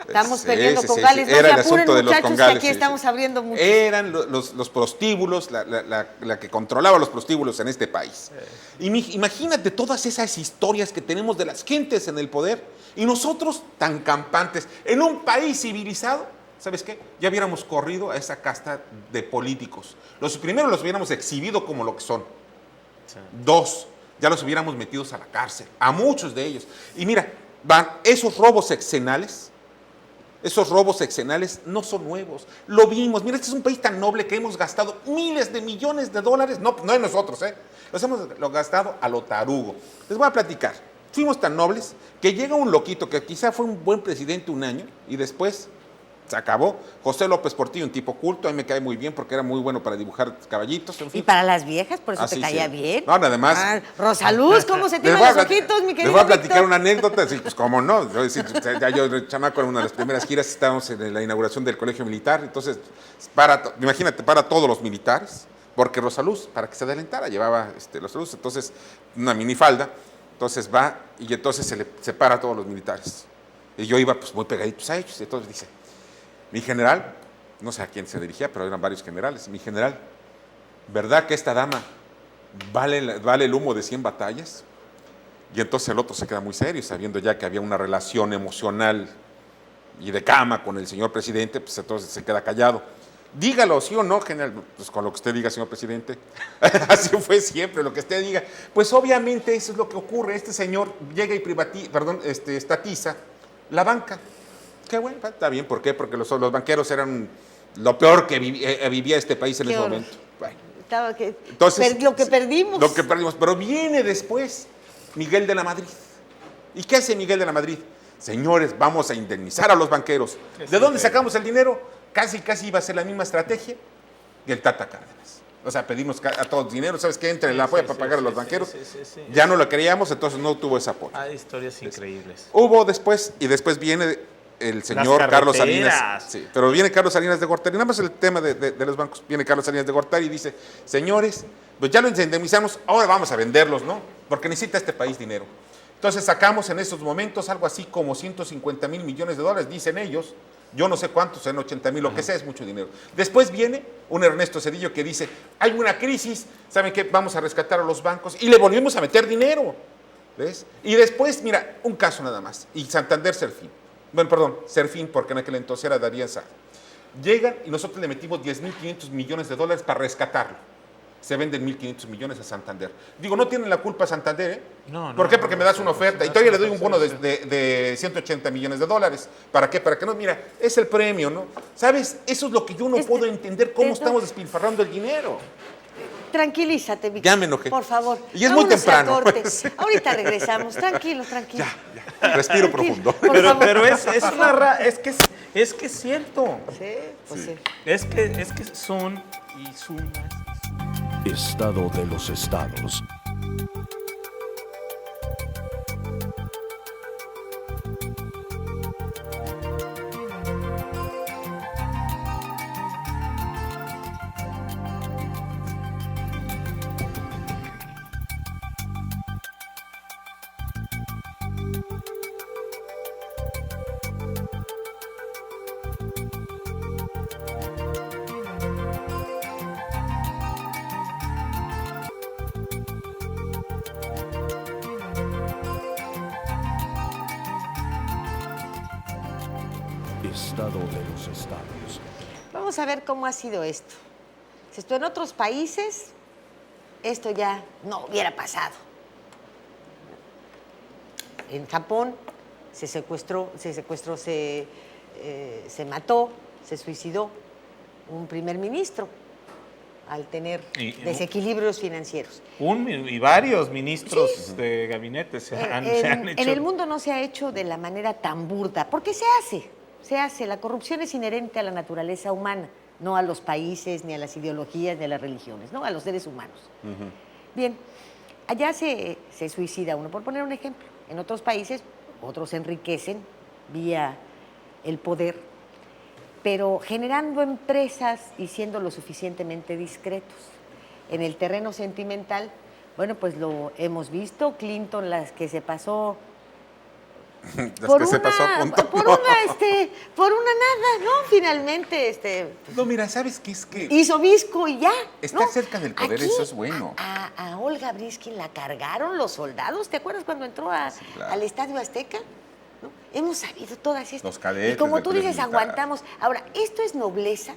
Estamos Sí, perdiendo sí, con sí, Gales. sí. No Era se el apuren, asunto de los muchachos, que congales, aquí sí, estamos sí. abriendo mucho. Eran los prostíbulos, la que controlaba los prostíbulos en este país. Imagínate todas esas historias que tenemos de las gentes en el poder y nosotros tan campantes en un país civilizado. ¿Sabes qué? Ya hubiéramos corrido a esa casta de políticos. Los primeros los hubiéramos exhibido como lo que son. Sí. 2, ya los hubiéramos metidos a la cárcel, a muchos de ellos. Y mira, esos robos sexenales no son nuevos. Lo vimos. Mira, este es un país tan noble que hemos gastado miles de millones de dólares. No en nosotros, los hemos gastado a lo tarugo. Les voy a platicar. Fuimos tan nobles que llega un loquito que quizá fue un buen presidente un año y después Se acabó. José López Portillo, un tipo culto, a mí me cae muy bien porque era muy bueno para dibujar caballitos, en fin. Y para las viejas, por eso Así te caía sí. bien. No, además... Rosaluz, ¿cómo se Les tiran voy a los plati- ojitos, mi les querido voy a platicar Víctor? una anécdota, sí, pues cómo no. Ya yo, chamaco, en una de las primeras giras estábamos en la inauguración del colegio militar, entonces, imagínate, para todos los militares, porque Rosaluz, para que se adelantara, llevaba Rosaluz, entonces, una minifalda, entonces va y entonces se separa a todos los militares. Y yo iba pues muy pegaditos a ellos, y entonces dice, mi general, no sé a quién se dirigía, pero eran varios generales, mi general, ¿verdad que esta dama vale el humo de 100 batallas? Y entonces el otro se queda muy serio, sabiendo ya que había una relación emocional y de cama con el señor presidente, pues entonces se queda callado. Dígalo, sí o no, general, pues con lo que usted diga, señor presidente. Así fue siempre, lo que usted diga. Pues obviamente eso es lo que ocurre. Este señor llega y estatiza la banca. Qué bueno, está bien, ¿por qué? Porque los banqueros eran lo peor que vivía este país en Qué ese horror. momento. Bueno. Entonces, lo que perdimos. Lo que perdimos. Pero viene después Miguel de la Madrid. ¿Y qué hace Miguel de la Madrid? Señores, vamos a indemnizar a los banqueros. ¿De dónde sacamos el dinero? Casi iba a ser la misma estrategia que el Tata Cárdenas. O sea, pedimos a todos dinero, ¿sabes qué? Entre el apoyo para pagar a los banqueros. Ya no lo queríamos, entonces no tuvo ese apoyo. Hay historias increíbles. Hubo después, y después viene el señor Carlos Salinas. Sí, pero viene Carlos Salinas de Gortari. Nada más el tema de los bancos. Viene Carlos Salinas de Gortari y dice, señores, pues ya lo indemnizamos, ahora vamos a venderlos, ¿no? Porque necesita este país dinero. Entonces sacamos en esos momentos algo así como 150,000 millones de dólares, dicen ellos. Yo no sé cuántos, en 80,000, lo que sea, es mucho dinero. Después viene un Ernesto Zedillo que dice, hay una crisis, ¿saben qué? Vamos a rescatar a los bancos y le volvimos a meter dinero. ¿Ves? Y después, mira, un caso nada más, y Santander Serfín. Bueno, perdón, Serfín, porque en aquel entonces era Darío Sá. Llegan y nosotros le metimos 10,500 millones de dólares para rescatarlo. Se venden 1,500 millones a Santander. Digo, no tienen la culpa Santander, ¿eh? No, ¿Por qué? Porque me das una no, oferta y todavía le doy un bono de 180 millones de dólares. ¿Para qué? Para que no, mira, es el premio, ¿no? ¿Sabes? Eso es lo que yo no puedo entender, cómo estamos despilfarrando el dinero. Tranquilízate, Víctor. Ya me enojé. Por favor. Y es muy Vámonos a temprano. corte. Ahorita regresamos. Tranquilo. Ya. Respiro profundo. Pero es que es cierto. Sí, pues sí. Es que son y sumas. Estado de los estados. Estado de los estados. Vamos a ver cómo ha sido esto. Si esto en otros países, esto ya no hubiera pasado. En Japón se mató, se suicidó un primer ministro al tener desequilibrios financieros. Y varios ministros de gabinete se han hecho. En el mundo no se ha hecho de la manera tan burda, porque se hace. La corrupción es inherente a la naturaleza humana, no a los países, ni a las ideologías, ni a las religiones, ¿no? A los seres humanos. Bien, allá se suicida uno, por poner un ejemplo. En otros países, otros se enriquecen vía el poder, pero generando empresas y siendo lo suficientemente discretos. En el terreno sentimental, bueno, pues lo hemos visto, Clinton, las que se pasó... por una nada, ¿no? Finalmente, No, mira, ¿sabes qué es que? hizo visco y ya. Estar ¿no? cerca del poder, Aquí, eso es bueno. A Olga Briskin la cargaron los soldados. ¿Te acuerdas cuando entró claro. al Estadio Azteca? ¿No? Hemos sabido todas estas. Los cadetes y como del tú dices, militar. aguantamos. Ahora, ¿esto es nobleza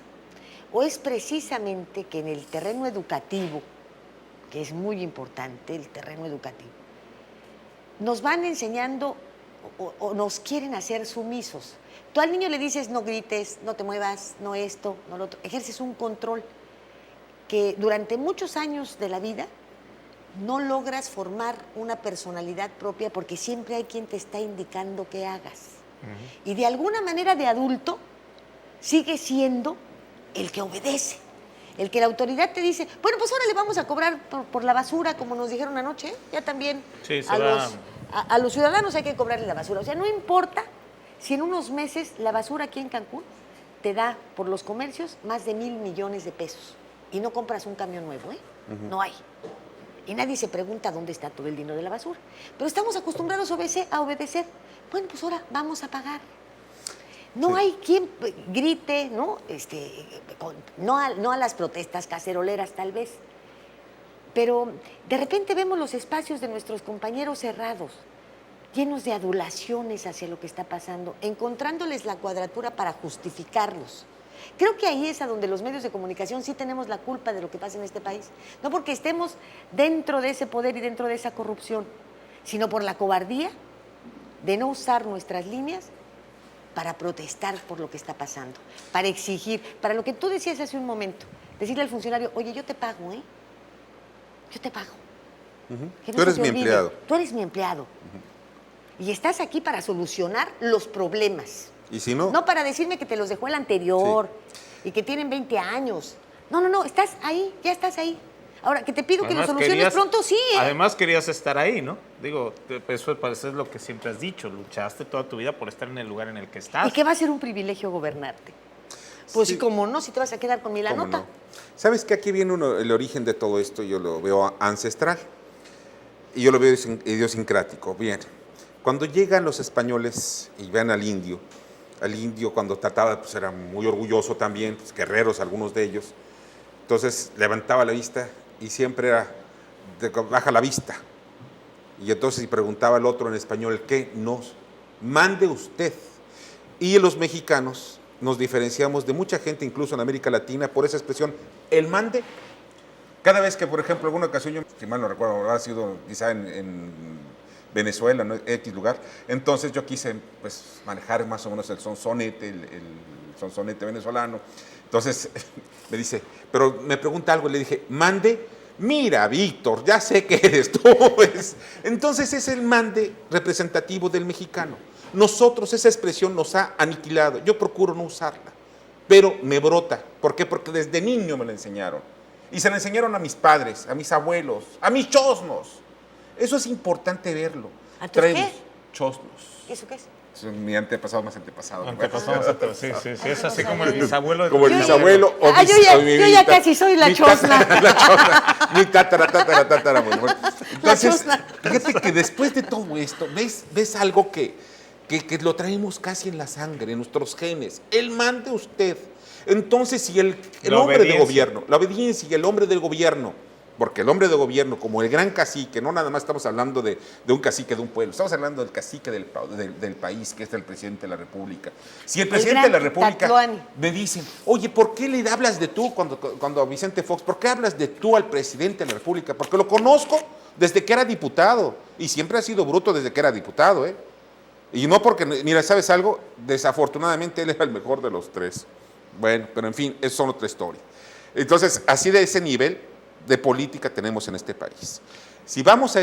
o es precisamente que en el terreno educativo, que es muy importante el terreno educativo, nos van enseñando o nos quieren hacer sumisos? Tú al niño le dices, no grites, no te muevas, no esto, no lo otro. Ejerces un control que durante muchos años de la vida no logras formar una personalidad propia porque siempre hay quien te está indicando qué hagas. Y de alguna manera de adulto sigue siendo el que obedece. El que la autoridad te dice, bueno, pues ahora le vamos a cobrar por la basura, como nos dijeron anoche, ¿eh? Ya también Sí, a los ciudadanos hay que cobrarle la basura. O sea, no importa si en unos meses la basura aquí en Cancún te da por los comercios más de 1,000 millones de pesos y no compras un camión nuevo, ¿eh? No hay. Y nadie se pregunta dónde está todo el dinero de la basura. Pero estamos acostumbrados a obedecer. Bueno, pues ahora vamos a pagar. No hay quien grite, ¿no? No a las protestas caceroleras, tal vez. Pero de repente vemos los espacios de nuestros compañeros cerrados, llenos de adulaciones hacia lo que está pasando, encontrándoles la cuadratura para justificarlos. Creo que ahí es a donde los medios de comunicación sí tenemos la culpa de lo que pasa en este país. No porque estemos dentro de ese poder y dentro de esa corrupción, sino por la cobardía de no usar nuestras líneas para protestar por lo que está pasando, para exigir, para lo que tú decías hace un momento, decirle al funcionario, oye, yo te pago, ¿eh? Yo te pago. Que no Tú eres se te mi olvide. empleado. Tú eres mi empleado. Y estás aquí para solucionar los problemas. Y si no, No para decirme que te los dejó el anterior y que tienen 20 años. No, estás ahí, ya estás ahí. Ahora, que te pido que lo soluciones pronto, sí, ¿eh? Además querías estar ahí, ¿no? Digo, eso es lo que siempre has dicho, luchaste toda tu vida por estar en el lugar en el que estás. ¿Y que va a ser un privilegio gobernarte? Pues Sí. sí, como no, si te vas a quedar con mi la ¿cómo nota. no? ¿Sabes que aquí viene el origen de todo esto? Yo lo veo ancestral y yo lo veo idiosincrático. Bien, cuando llegan los españoles y ven al indio cuando trataba, pues era muy orgulloso también, pues, guerreros algunos de ellos, entonces levantaba la vista y siempre era, baja la vista. Y entonces preguntaba al otro en español, ¿qué nos mande usted? Y los mexicanos nos diferenciamos de mucha gente, incluso en América Latina, por esa expresión, el mande. Cada vez que, por ejemplo, alguna ocasión, yo, si mal no recuerdo, ha sido quizá en Venezuela, ¿no? X lugar, entonces yo quise pues, manejar más o menos el sonsonete, el sonsonete venezolano. Entonces me dice, pero me pregunta algo, y le dije, mande. Mira, Víctor, ya sé que eres tú. Entonces es el mande representativo del mexicano. Nosotros esa expresión nos ha aniquilado. Yo procuro no usarla, pero me brota. ¿Por qué? Porque desde niño me la enseñaron. Y se la enseñaron a mis padres, a mis abuelos, a mis chosnos. Eso es importante verlo. ¿A tus qué? Chosnos. ¿Eso qué es? Es mi antepasado más antepasado. Sí, es así como el bisabuelo. Como el bisabuelo o yo ya casi soy la chosna. La chosna. Mi tatara. Bueno. Entonces, fíjate que después de todo esto, ves algo que lo traemos casi en la sangre, en nuestros genes. Él mande usted. Entonces, si el hombre de gobierno, la obediencia y el hombre del gobierno, porque el hombre de gobierno, como el gran cacique, no nada más estamos hablando de un cacique de un pueblo, estamos hablando del cacique del país, que es el presidente de la República. Si el presidente de la República Tatuani me dicen, oye, ¿por qué le hablas de tú cuando a Vicente Fox? ¿Por qué hablas de tú al presidente de la República? Porque lo conozco desde que era diputado y siempre ha sido bruto desde que era diputado, ¿eh? Y no porque, mira, ¿sabes algo? Desafortunadamente él era el mejor de los tres. Bueno, pero en fin, eso es otra historia. Entonces, así de ese nivel de política tenemos en este país. Si vamos a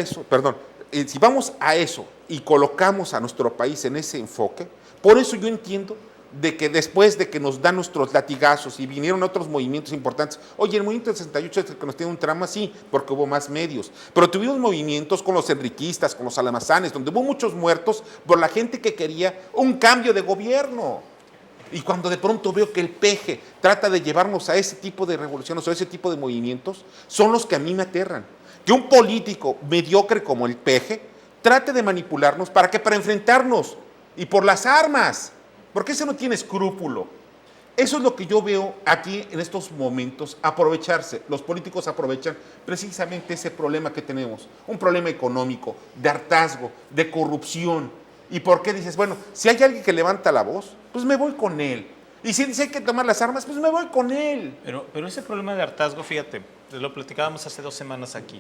eso y colocamos a nuestro país en ese enfoque, por eso yo entiendo de que después de que nos dan nuestros latigazos y vinieron otros movimientos importantes, oye, el movimiento del 68 es el que nos tiene un trama, sí, porque hubo más medios, pero tuvimos movimientos con los enriquistas, con los alamazanes, donde hubo muchos muertos por la gente que quería un cambio de gobierno. Y cuando de pronto veo que el peje trata de llevarnos a ese tipo de revoluciones o a ese tipo de movimientos, son los que a mí me aterran. Que un político mediocre como el peje trate de manipularnos para enfrentarnos y por las armas, porque ese no tiene escrúpulo. Eso es lo que yo veo aquí en estos momentos, aprovecharse. Los políticos aprovechan precisamente ese problema que tenemos, un problema económico, de hartazgo, de corrupción. ¿Y por qué dices, bueno, si hay alguien que levanta la voz, pues me voy con él? Y si dice hay que tomar las armas, pues me voy con él. Pero ese problema de hartazgo, fíjate, lo platicábamos hace 2 semanas aquí.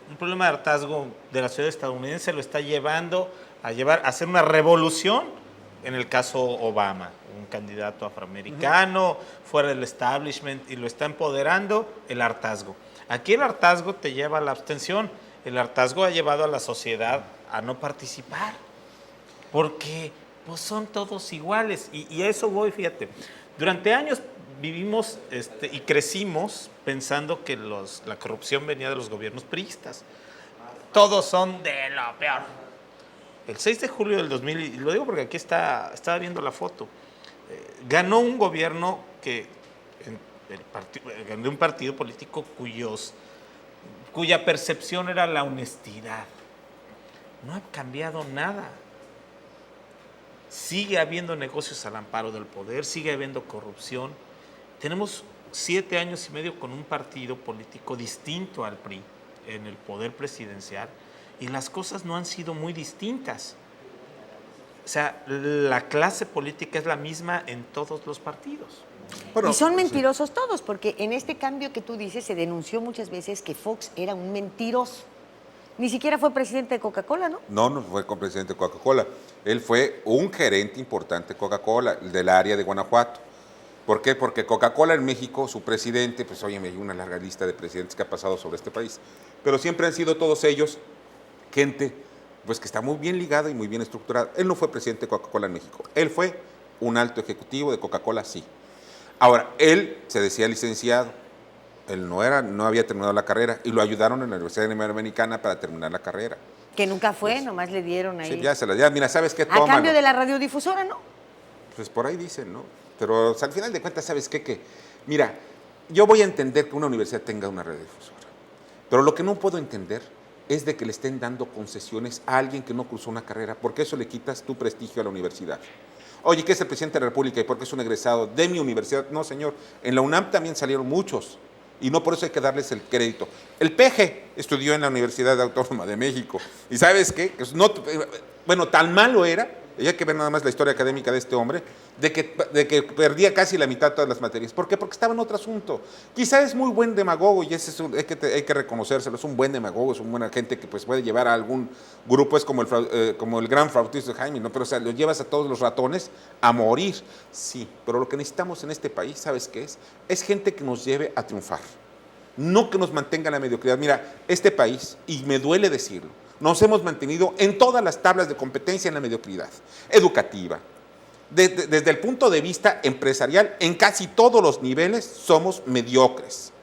Un problema de hartazgo de la sociedad estadounidense lo está llevando a hacer una revolución en el caso Obama, un candidato afroamericano, fuera del establishment, y lo está empoderando el hartazgo. Aquí el hartazgo te lleva a la abstención, el hartazgo ha llevado a la sociedad a no participar. ¿Por qué? pues son todos iguales. Y a eso voy, fíjate. Durante años vivimos y crecimos pensando que la corrupción venía de los gobiernos priistas. Todos son de lo peor. El 6 de julio del 2000, y lo digo porque aquí estaba viendo la foto, ganó un gobierno ganó un partido político cuya percepción era la honestidad. No ha cambiado nada. Sigue habiendo negocios al amparo del poder, sigue habiendo corrupción. Tenemos 7 años y medio con un partido político distinto al PRI en el poder presidencial y las cosas no han sido muy distintas. O sea, la clase política es la misma en todos los partidos. Bueno, y son mentirosos todos, porque en este cambio que tú dices se denunció muchas veces que Fox era un mentiroso. Ni siquiera fue presidente de Coca-Cola, ¿no? No fue presidente de Coca-Cola. Él fue un gerente importante de Coca-Cola, del área de Guanajuato. ¿Por qué? Porque Coca-Cola en México, su presidente, pues oye, me dio una larga lista de presidentes que ha pasado sobre este país, pero siempre han sido todos ellos gente pues que está muy bien ligada y muy bien estructurada. Él no fue presidente de Coca-Cola en México, él fue un alto ejecutivo de Coca-Cola, sí. Ahora, él se decía licenciado, él no había terminado la carrera y lo ayudaron en la Universidad Iberoamericana para terminar la carrera. Que nunca fue, pues, nomás le dieron ahí. Sí, ya, mira, ¿sabes qué? A cambio de la radiodifusora, ¿no? Pues por ahí dicen, ¿no? Pero o sea, al final de cuentas, ¿sabes qué? Que, mira, yo voy a entender que una universidad tenga una radiodifusora, pero lo que no puedo entender es de que le estén dando concesiones a alguien que no cruzó una carrera, porque eso le quitas tu prestigio a la universidad. Oye, ¿qué es el presidente de la República y por qué es un egresado de mi universidad? No, señor, en la UNAM también salieron muchos y no por eso hay que darles el crédito. El Peje estudió en la Universidad Autónoma de México y ¿sabes qué? Bueno, tan malo era, y hay que ver nada más la historia académica de este hombre, de que perdía casi la mitad de todas las materias. ¿Por qué? Porque estaba en otro asunto. Quizá es muy buen demagogo y hay que reconocérselo, es un buen demagogo, es un buena gente que pues, puede llevar a algún grupo, es como el gran flautista de Jaime, ¿no? Pero o sea, lo llevas a todos los ratones a morir. Sí, pero lo que necesitamos en este país, ¿sabes qué es? Es gente que nos lleve a triunfar, no que nos mantenga en la mediocridad. Mira, este país, y me duele decirlo, nos hemos mantenido en todas las tablas de competencia en la mediocridad educativa. Desde el punto de vista empresarial, en casi todos los niveles somos mediocres.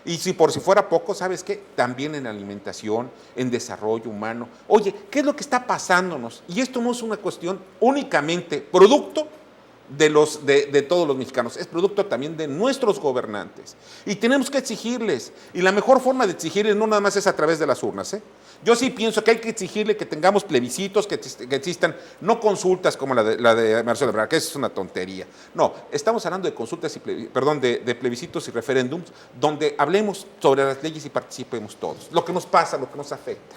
Y si fuera poco, ¿sabes qué? También en alimentación, en desarrollo humano. Oye, ¿qué es lo que está pasándonos? Y esto no es una cuestión únicamente producto de todos los mexicanos, es producto también de nuestros gobernantes. Y tenemos que exigirles. Y la mejor forma de exigirles no nada más es a través de las urnas, ¿eh? Yo sí pienso que hay que exigirle que tengamos plebiscitos, que existan, no consultas como la de Marcelo Ebrard, que eso es una tontería. No, estamos hablando de consultas de plebiscitos y referéndums, donde hablemos sobre las leyes y participemos todos. Lo que nos pasa, lo que nos afecta.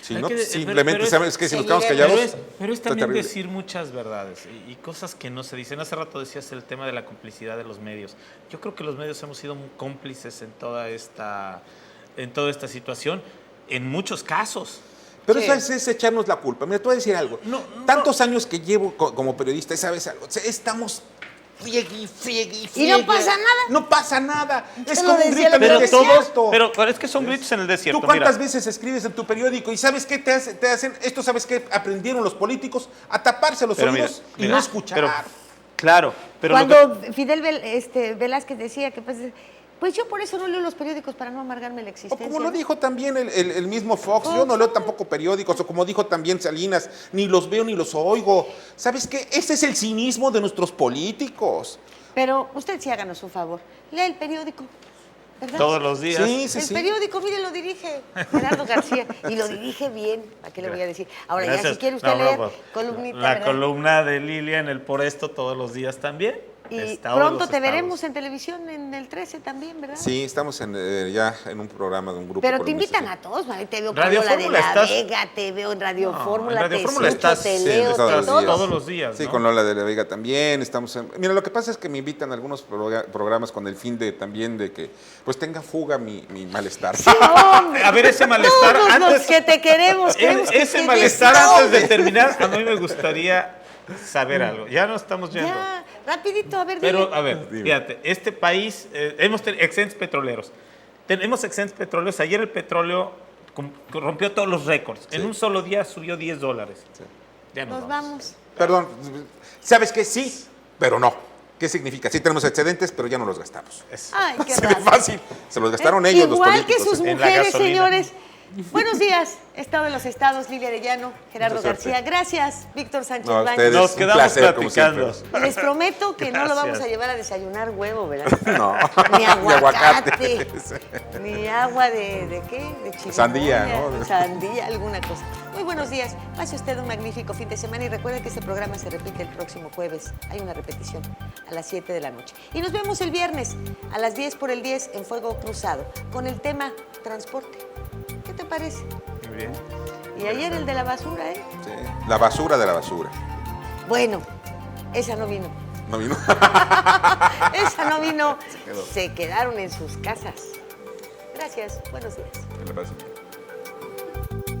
Si no, simplemente sabes que si nos quedamos callados. Pero es también decir muchas verdades y cosas que no se dicen. Hace rato decías el tema de la complicidad de los medios. Yo creo que los medios hemos sido muy cómplices en toda esta situación, en muchos casos. Pero eso es echarnos la culpa. Mira, te voy a decir algo. Tantos años que llevo como periodista, ¿sabes algo? Estamos friegue. Y no pasa nada. No pasa nada. Es como un grito en el desierto. Pero es que son gritos en el desierto. ¿Tú cuántas veces escribes en tu periódico y sabes qué te hacen? Esto, ¿sabes qué aprendieron los políticos? A taparse los oídos y no escuchar. Claro. Pero cuando Fidel Velázquez decía que pues yo por eso no leo los periódicos, para no amargarme la existencia. O como lo dijo también el mismo Fox, yo no leo tampoco periódicos, o como dijo también Salinas, ni los veo ni los oigo. ¿Sabes qué? Ese es el cinismo de nuestros políticos. Pero usted sí háganos un favor, lea el periódico, ¿verdad? Todos los días. Sí. El periódico, mire, lo dirige Gerardo García, y lo dirige bien, ¿a qué le voy a decir? Ahora, gracias. Ya si quiere usted leer columnita, la ¿verdad? columna de Lilia en el Por Esto todos los días también. Y pronto te veremos en televisión en el 13 también, ¿verdad? Sí, estamos ya en un programa de un grupo. Pero te invitan a todos, ¿vale? Te veo Radio con Fórmula Lola de la Vega, te veo en Radio Fórmula, te escucho, te leo, todos los días. Sí, ¿no? con Lola de la Vega también. Mira, lo que pasa es que me invitan a algunos programas con el fin de también de que pues tenga fuga mi malestar. Sí, hombre. A ver, ese malestar Todos antes. los que te queremos ese malestar antes de terminar, a mí me gustaría saber algo. Ya no estamos yendo. Ya, rapidito, a ver, Pero, dile. a ver, fíjate, este país, hemos tenido excedentes petroleros. Tenemos excedentes petroleros. Ayer el petróleo rompió todos los récords. Sí. En un solo día subió $10. Sí. Ya Nos vamos. Perdón, ¿sabes qué? Sí, pero no. ¿Qué significa? Sí tenemos excedentes, pero ya no los gastamos. Ay, qué Así de raro. fácil. Se los gastaron ellos, los Igual políticos. que sus en la mujeres, gasolina. señores. Buenos días, Estado de los Estados, Lilia Arellano, Gerardo Mucha suerte. García. Gracias, Víctor Sánchez No, a Baños. ustedes. Nos Un quedamos placer, como platicando. siempre. Les prometo que no lo vamos Gracias. a llevar a desayunar huevo, ¿verdad? No. Ni aguacate. aguacate. Ni agua de qué? De chirimoya, Sandía, ¿no? Sandía, alguna cosa. Muy buenos días. Pase usted un magnífico fin de semana y recuerde que este programa se repite el próximo jueves. Hay una repetición a las 7 de la noche. Y nos vemos el viernes a las 10 por el 10 en Fuego Cruzado con el tema transporte. ¿Qué te parece? Muy bien. Y ayer el de la basura, ¿eh? Sí, la basura de la basura. Bueno, esa no vino. ¿No vino? Esa no vino. quedó. Se quedaron en sus casas. Gracias. Buenos días. Me la paso bien.